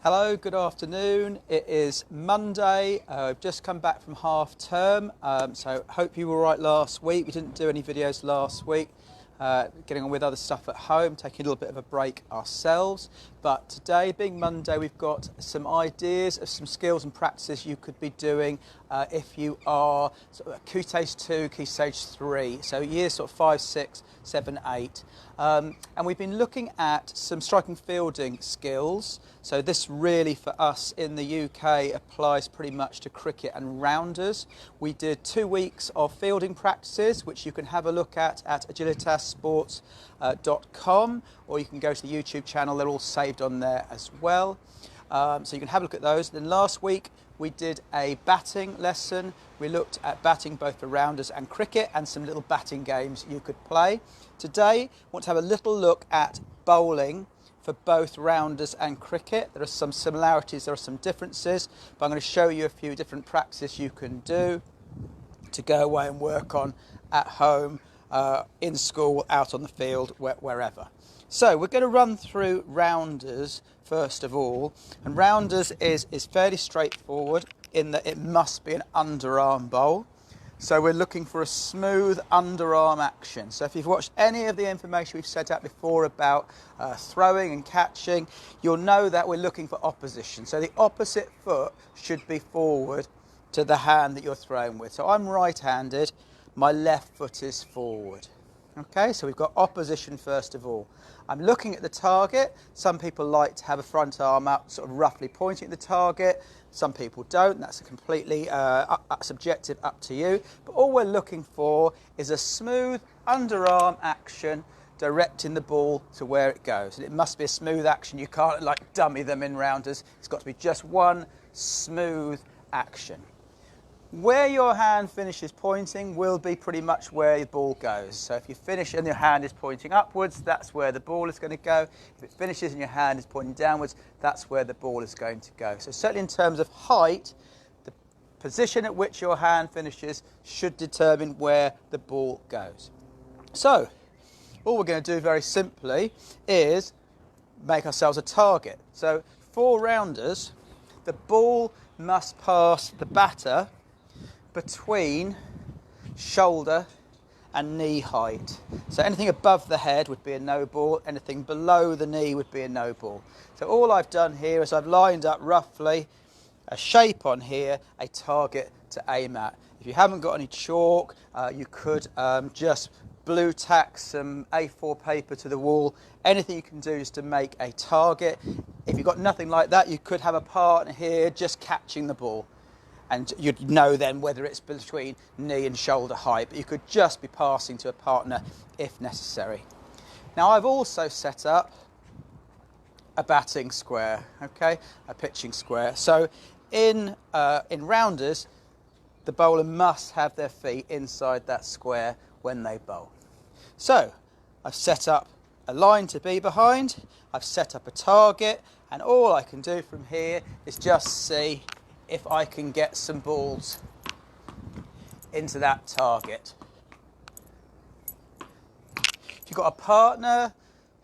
Hello, good afternoon. It is Monday. I've just come back from half term, so hope you were all right last week. We didn't do any videos last week, getting on with other stuff at home, taking a little bit of a break ourselves. But today, being Monday, we've got some ideas of some skills and practices you could be doing if you are sort of KS2, Key Stage 3, so years sort of 5, 6, 7, 8. And we've been looking at some striking fielding skills. So this really for us in the UK applies pretty much to cricket and rounders. We did 2 weeks of fielding practices, which you can have a look at agilitassports.com, or you can go to the YouTube channel. They're all saved on there as well. So you can have a look at those. Then last week we did a batting lesson. We looked at batting both for rounders and cricket and some little batting games you could play. Today I want to have a little look at bowling for both rounders and cricket. There are some similarities, there are some differences, but I'm going to show you a few different practices you can do to go away and work on at home, in school, out on the field, wherever. So we're going to run through rounders first of all, and rounders is fairly straightforward in that it must be an underarm bowl. So we're looking for a smooth underarm action. So if you've watched any of the information we've set out before about throwing and catching, you'll know that we're looking for opposition. So the opposite foot should be forward to the hand that you're throwing with. So I'm right-handed, my left foot is forward. Okay, so we've got opposition first of all. I'm looking at the target. Some people like to have a front arm up, sort of roughly pointing at the target. Some people don't. That's a completely subjective, up to you. But all we're looking for is a smooth underarm action directing the ball to where it goes. And it must be a smooth action. You can't like dummy them in rounders. It's got to be just one smooth action. Where your hand finishes pointing will be pretty much where the ball goes. So if you finish and your hand is pointing upwards, that's where the ball is going to go. If it finishes and your hand is pointing downwards, that's where the ball is going to go. So certainly in terms of height, the position at which your hand finishes should determine where the ball goes. So all we're going to do very simply is make ourselves a target. So for rounders, the ball must pass the batter between shoulder and knee height. So anything above the head would be a no ball, anything below the knee would be a no ball. So all I've done here is I've lined up roughly a shape on here, a target to aim at. If you haven't got any chalk, you could just blue tack some A4 paper to the wall. Anything you can do is to make a target. If you've got nothing like that, you could have a partner here just catching the ball. And you'd know then whether it's between knee and shoulder height, but you could just be passing to a partner if necessary. Now I've also set up a batting square, okay, a pitching square. So in rounders, the bowler must have their feet inside that square when they bowl. So I've set up a line to be behind, I've set up a target, and all I can do from here is just see if I can get some balls into that target. If you've got a partner,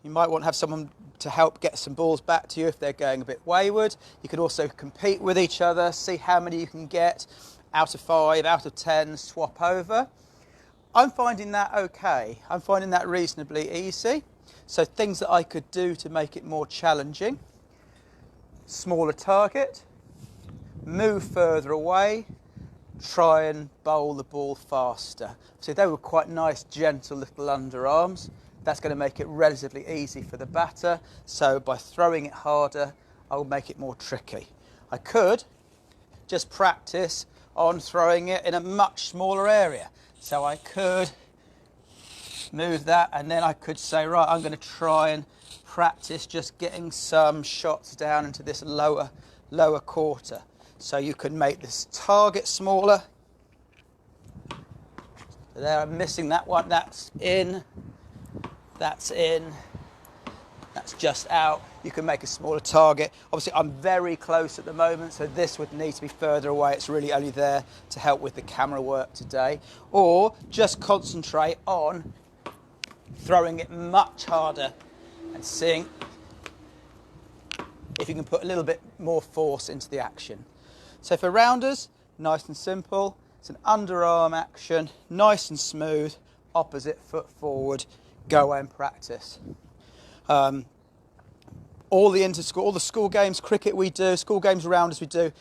you might want to have someone to help get some balls back to you if they're going a bit wayward. You can also compete with each other, see how many you can get out of 5, out of 10, swap over. I'm finding that okay. I'm finding that reasonably easy. So things that I could do to make it more challenging: smaller target, move further away, try and bowl the ball faster. So they were quite nice, gentle little underarms. That's going to make it relatively easy for the batter. So by throwing it harder, I'll make it more tricky. I could just practice on throwing it in a much smaller area. So I could move that, and then I could say, right, I'm going to try and practice just getting some shots down into this lower quarter. So you can make this target smaller. So there, I'm missing that one. That's in. That's in. That's just out. You can make a smaller target. Obviously, I'm very close at the moment, so this would need to be further away. It's really only there to help with the camera work today. Or just concentrate on throwing it much harder and seeing if you can put a little bit more force into the action. So for rounders, nice and simple. It's an underarm action, nice and smooth, opposite foot forward, go away and practice. All the school games, cricket we do, school games rounders we do,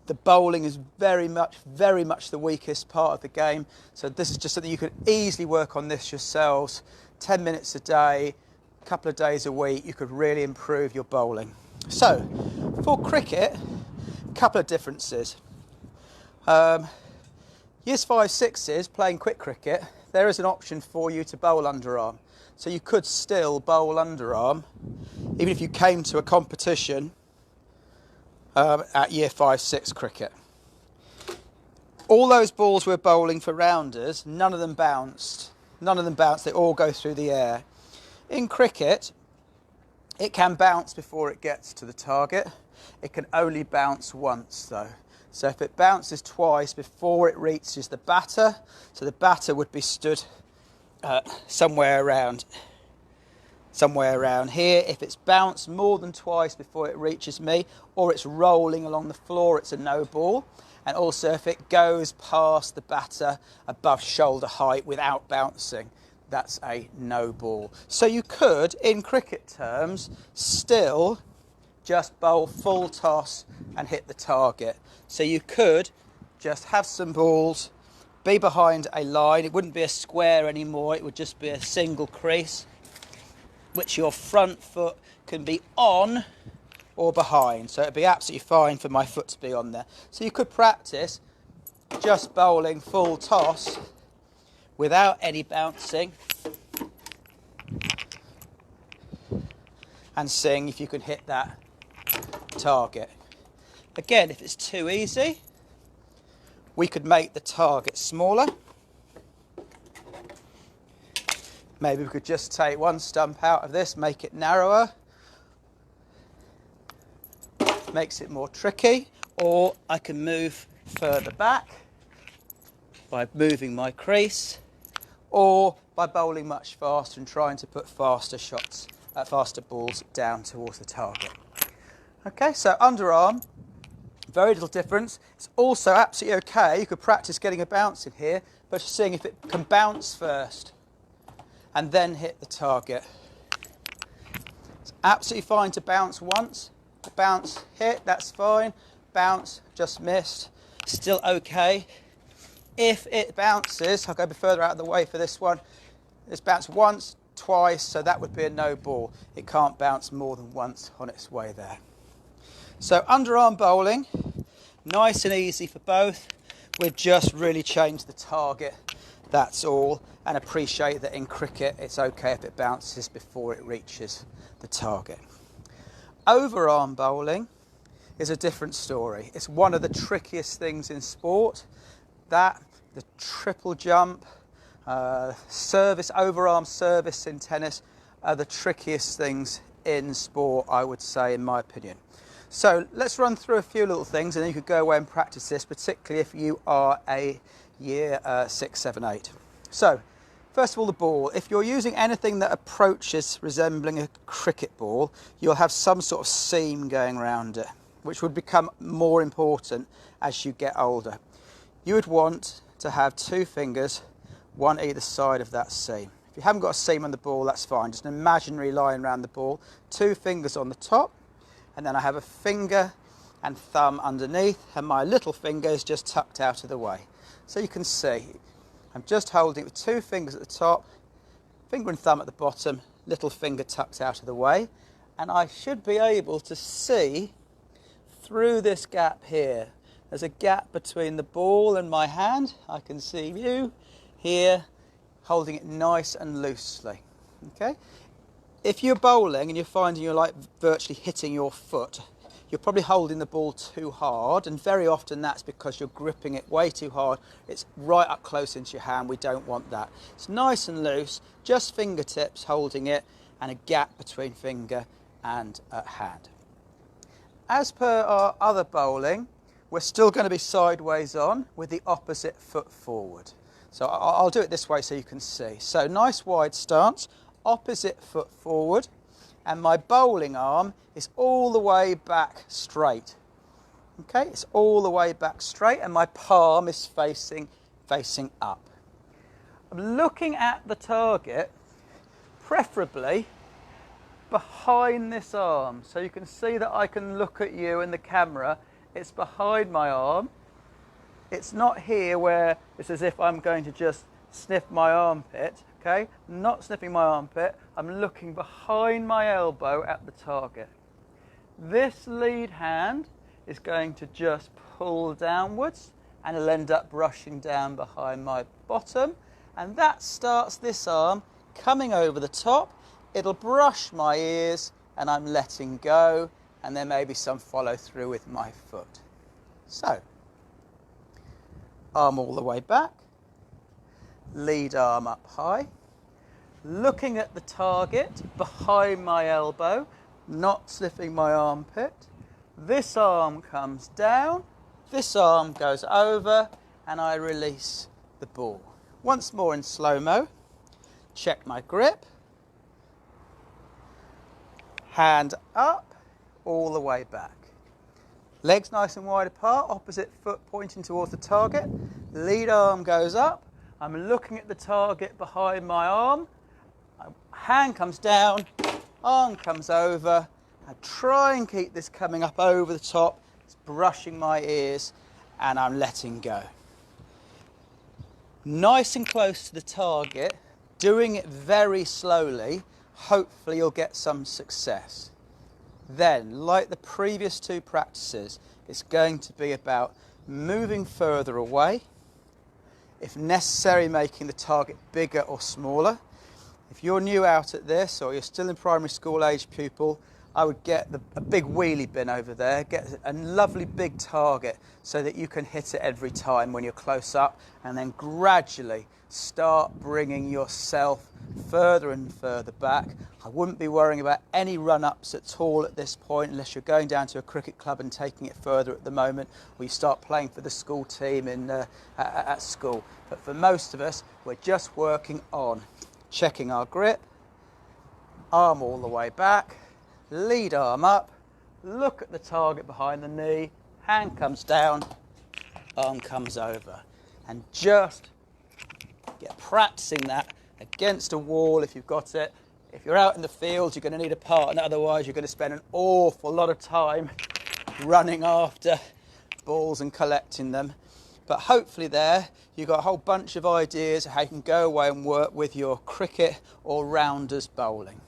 the bowling is very much the weakest part of the game. So this is just something you could easily work on this yourselves. 10 minutes a day, a couple of days a week, you could really improve your bowling. So for cricket, a couple of differences. Years 5, 6s playing quick cricket, there is an option for you to bowl underarm. So you could still bowl underarm, even if you came to a competition at year 5, 6 cricket. All those balls we're bowling for rounders, none of them bounced. None of them bounce, they all go through the air. In cricket, it can bounce before it gets to the target. It can only bounce once though. So if it bounces twice before it reaches the batter, so the batter would be stood somewhere around here. If it's bounced more than twice before it reaches me, or it's rolling along the floor, it's a no ball. And also if it goes past the batter above shoulder height without bouncing, that's a no ball. So you could, in cricket terms, still just bowl full toss and hit the target. So you could just have some balls, be behind a line. It wouldn't be a square anymore, it would just be a single crease, which your front foot can be on or behind. So it'd be absolutely fine for my foot to be on there. So you could practice just bowling full toss without any bouncing and seeing if you can hit that target. Again, if it's too easy, we could make the target smaller. Maybe we could just take one stump out of this, make it narrower. Makes it more tricky. Or I can move further back by moving my crease, or by bowling much faster and trying to put faster shots, faster balls down towards the target. Okay, so underarm, very little difference. It's also absolutely okay. You could practice getting a bounce in here, but just seeing if it can bounce first and then hit the target. It's absolutely fine to bounce once. Bounce, hit, that's fine. Bounce, just missed, still okay. If it bounces, I'll go a bit further out of the way for this one. It's bounced once, twice, so that would be a no ball. It can't bounce more than once on its way there. So underarm bowling, nice and easy for both. We've just really changed the target, that's all. And appreciate that in cricket, it's okay if it bounces before it reaches the target. Overarm bowling is a different story. It's one of the trickiest things in sport. That, the triple jump, service, overarm service in tennis are the trickiest things in sport, I would say, in my opinion. So let's run through a few little things and then you could go away and practice this, particularly if you are a year 6, 7, 8. So first of all, the ball. If you're using anything that approaches resembling a cricket ball, you'll have some sort of seam going around it, which would become more important as you get older. You would want to have 2 fingers, one either side of that seam. If you haven't got a seam on the ball, that's fine. Just an imaginary line around the ball. 2 fingers on the top, and then I have a finger and thumb underneath, and my little finger is just tucked out of the way. So you can see, I'm just holding it with 2 fingers at the top, finger and thumb at the bottom, little finger tucked out of the way, and I should be able to see through this gap here. There's a gap between the ball and my hand. I can see you here holding it nice and loosely. Okay? If you're bowling and you're finding you're like virtually hitting your foot, you're probably holding the ball too hard, and very often that's because you're gripping it way too hard. It's right up close into your hand. We don't want that. It's nice and loose, just fingertips holding it and a gap between finger and hand. As per our other bowling, we're still going to be sideways on with the opposite foot forward. So I'll do it this way so you can see. So nice wide stance, opposite foot forward, and my bowling arm is all the way back straight. Okay, it's all the way back straight, and my palm is facing up. I'm looking at the target, preferably behind this arm, so you can see that I can look at you in the camera. It's behind my arm. It's not here where it's as if I'm going to just sniff my armpit. Okay, not sniffing my armpit. I'm looking behind my elbow at the target. This lead hand is going to just pull downwards, and it'll end up brushing down behind my bottom, and that starts this arm coming over the top. It'll brush my ears, and I'm letting go, and there may be some follow through with my foot. So, arm all the way back, lead arm up high, looking at the target behind my elbow, not sniffing my armpit. This arm comes down, this arm goes over, and I release the ball. Once more in slow-mo, check my grip, hand up, all the way back. Legs nice and wide apart, opposite foot pointing towards the target. Lead arm goes up. I'm looking at the target behind my arm. Hand comes down, arm comes over. I try and keep this coming up over the top. It's brushing my ears, and I'm letting go. Nice and close to the target, doing it very slowly. Hopefully you'll get some success. Then, like the previous two practices, it's going to be about moving further away, if necessary making the target bigger or smaller. If you're new out at this, or you're still in primary school age pupil, I would get a big wheelie bin over there, get a lovely big target so that you can hit it every time when you're close up, and then gradually start bringing yourself further and further back. I wouldn't be worrying about any run-ups at all at this point, unless you're going down to a cricket club and taking it further at the moment, or you start playing for the school team at school. But for most of us, we're just working on checking our grip, arm all the way back, lead arm up, look at the target behind the knee, hand comes down, arm comes over, and just get practicing that against a wall if you've got it. If you're out in the field, you're going to need a partner, otherwise you're going to spend an awful lot of time running after balls and collecting them. But hopefully there you've got a whole bunch of ideas of how you can go away and work with your cricket or rounders bowling.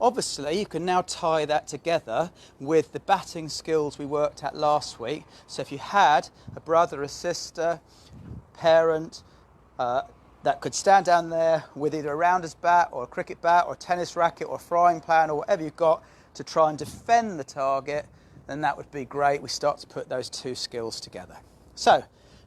Obviously, you can now tie that together with the batting skills we worked at last week. So if you had a brother, a sister, parent that could stand down there with either a rounder's bat or a cricket bat or a tennis racket or a frying pan or whatever you've got to try and defend the target, then that would be great. We start to put those two skills together. So,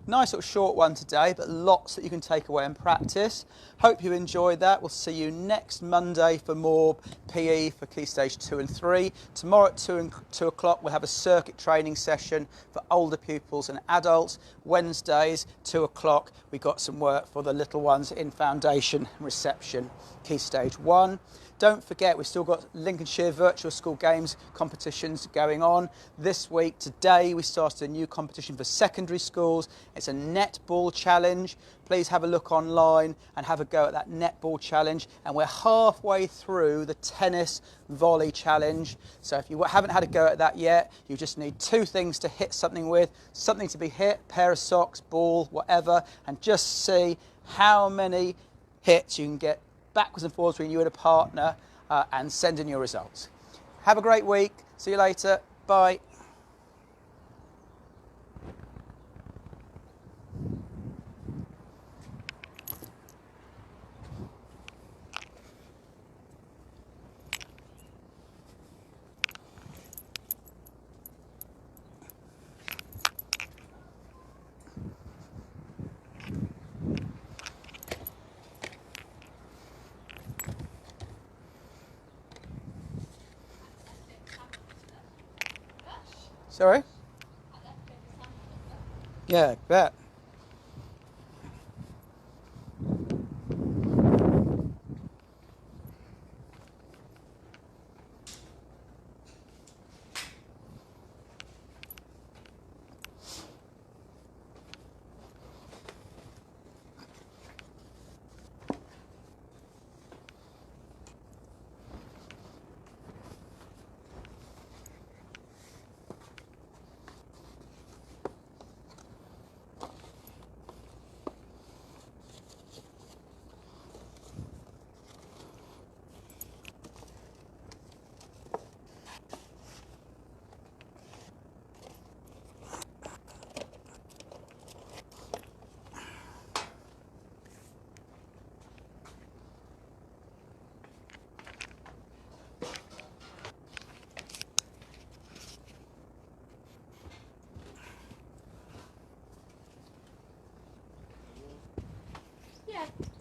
nice little short one today, but lots that you can take away and practice. Hope you enjoyed that. We'll see you next Monday for more PE for Key Stage 2 and 3. Tomorrow at 2 o'clock we'll have a circuit training session for older pupils and adults. Wednesdays, 2 o'clock, we've got some work for the little ones in Foundation Reception, Key Stage 1. Don't forget, we've still got Lincolnshire Virtual School Games competitions going on. This week, today, we started a new competition for secondary schools. It's a netball challenge. Please have a look online and have a go at that netball challenge. And we're halfway through the tennis volley challenge. So if you haven't had a go at that yet, you just need two things to hit something with. Something to be hit, pair of socks, ball, whatever, and just see how many hits you can get backwards and forwards between you and a partner, and send in your results. Have a great week. See you later. Bye. Sorry? Yeah, bet. Yeah.